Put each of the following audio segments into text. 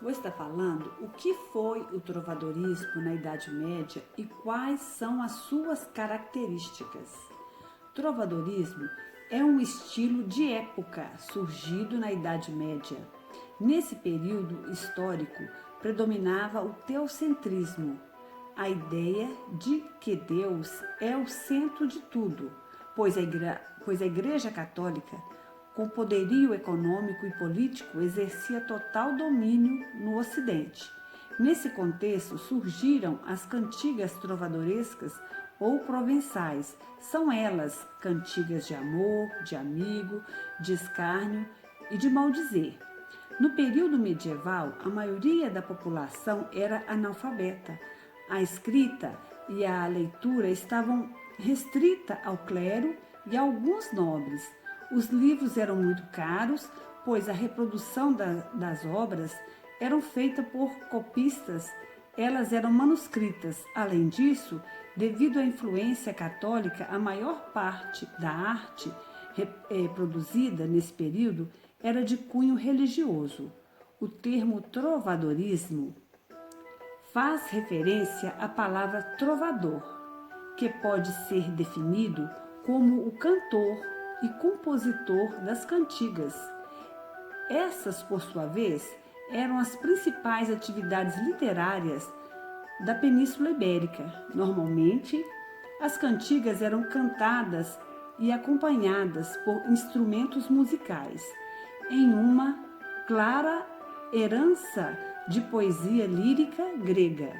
Vou estar falando o que foi o trovadorismo na Idade Média e quais são as suas características. Trovadorismo é um estilo de época surgido na Idade Média. Nesse período histórico predominava o teocentrismo, a ideia de que Deus é o centro de tudo, pois a Igreja Católica, com poderio econômico e político, exercia total domínio no Ocidente. Nesse contexto surgiram as cantigas trovadorescas ou provençais. São elas cantigas de amor, de amigo, de escárnio e de maldizer. No período medieval, a maioria da população era analfabeta. A escrita e a leitura estavam restritas ao clero e a alguns nobres. Os livros eram muito caros, pois a reprodução das obras eram feita por copistas, elas eram manuscritas. Além disso, devido à influência católica, a maior parte da arte produzida nesse período era de cunho religioso. O termo trovadorismo faz referência à palavra trovador, que pode ser definido como o cantor e compositor das cantigas. Essas, por sua vez, eram as principais atividades literárias da Península Ibérica. Normalmente, as cantigas eram cantadas e acompanhadas por instrumentos musicais, em uma clara herança de poesia lírica grega.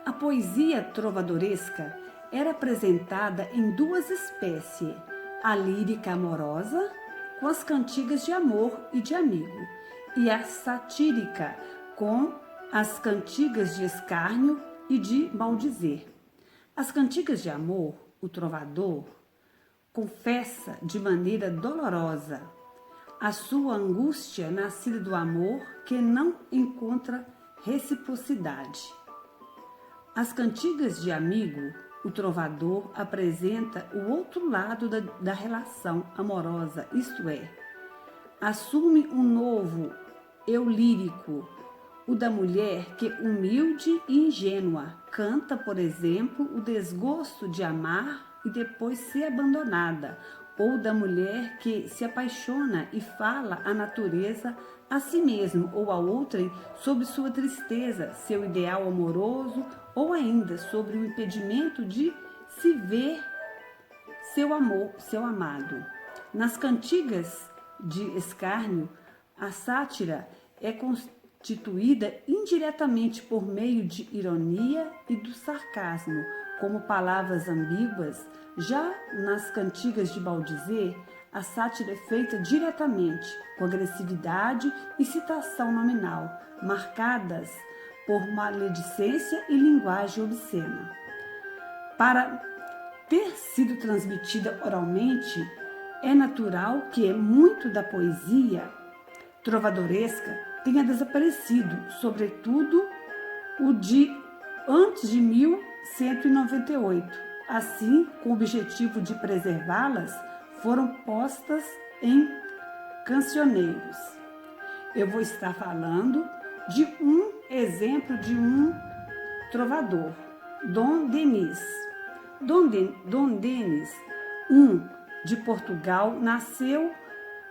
A poesia trovadoresca era apresentada em duas espécies, a lírica amorosa, com as cantigas de amor e de amigo, e a satírica, com as cantigas de escárnio e de maldizer. As cantigas de amor, o trovador confessa de maneira dolorosa a sua angústia nascida do amor que não encontra reciprocidade. As cantigas de amigo, o trovador apresenta o outro lado da relação amorosa, isto é, assume um novo eu lírico, o da mulher que, humilde e ingênua, canta, por exemplo, o desgosto de amar e depois ser abandonada, ou da mulher que se apaixona e fala à natureza, a si mesmo ou a outrem, sobre sua tristeza, seu ideal amoroso, ou ainda sobre o impedimento de se ver seu amor, seu amado. Nas cantigas de escárnio, a sátira é constituída indiretamente por meio de ironia e do sarcasmo, como palavras ambíguas. Já nas cantigas de maldizer, a sátira é feita diretamente, com agressividade e citação nominal, marcadas por maledicência e linguagem obscena. Para ter sido transmitida oralmente, é natural que muito da poesia trovadoresca tenha desaparecido, sobretudo o de antes de 1198. Assim, com o objetivo de preservá-las, foram postas em cancioneiros. Eu vou estar falando de um exemplo de um trovador, Dom Denis. Dom Denis de Portugal, nasceu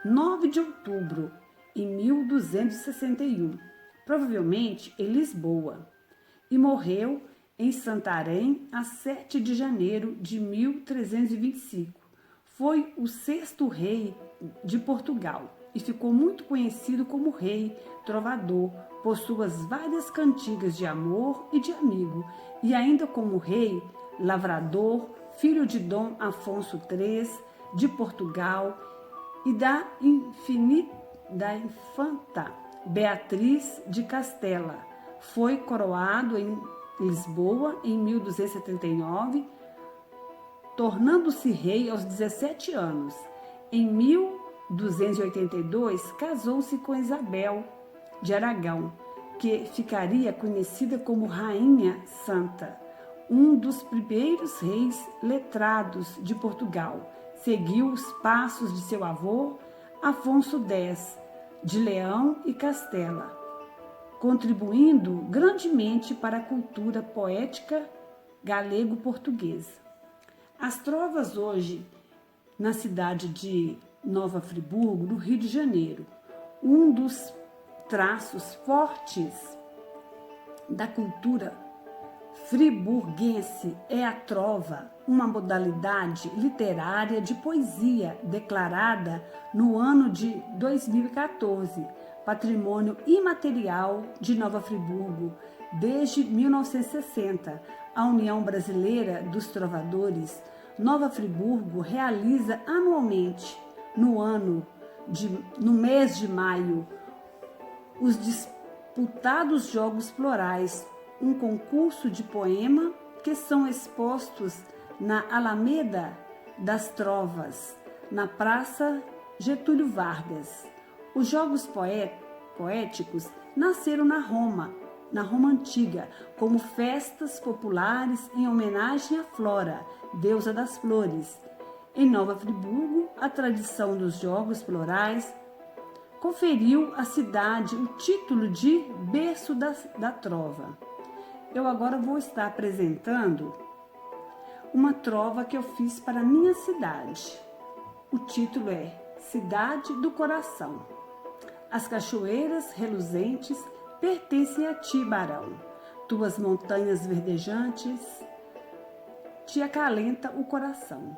9 de outubro de 1261, provavelmente em Lisboa, e morreu em Santarém a 7 de janeiro de 1325. Foi o 6º rei de Portugal e ficou muito conhecido como rei trovador por suas várias cantigas de amor e de amigo, e ainda como rei lavrador, filho de Dom Afonso III de Portugal e da infanta Beatriz de Castela. Foi coroado em Lisboa em 1279, tornando-se rei aos 17 anos. Em 1282, casou-se com Isabel de Aragão, que ficaria conhecida como Rainha Santa, um dos primeiros reis letrados de Portugal. Seguiu os passos de seu avô, Afonso X, de Leão e Castela, contribuindo grandemente para a cultura poética galego-portuguesa. As trovas hoje, na cidade de Nova Friburgo, no Rio de Janeiro, um dos traços fortes da cultura friburguense é a trova, uma modalidade literária de poesia declarada no ano de 2014, Patrimônio Imaterial de Nova Friburgo. Desde 1960, a União Brasileira dos Trovadores Nova Friburgo realiza anualmente, no mês de maio, os disputados Jogos Florais, um concurso de poema que são expostos na Alameda das Trovas, na Praça Getúlio Vargas. Os Jogos Poéticos nasceram na Roma Antiga, como festas populares em homenagem à Flora, deusa das flores. Em Nova Friburgo, a tradição dos Jogos Florais conferiu à cidade o título de berço da trova. Eu agora vou estar apresentando uma trova que eu fiz para a minha cidade. O título é Cidade do Coração. As cachoeiras reluzentes pertencem a ti, Barão. Tuas montanhas verdejantes te acalenta o coração.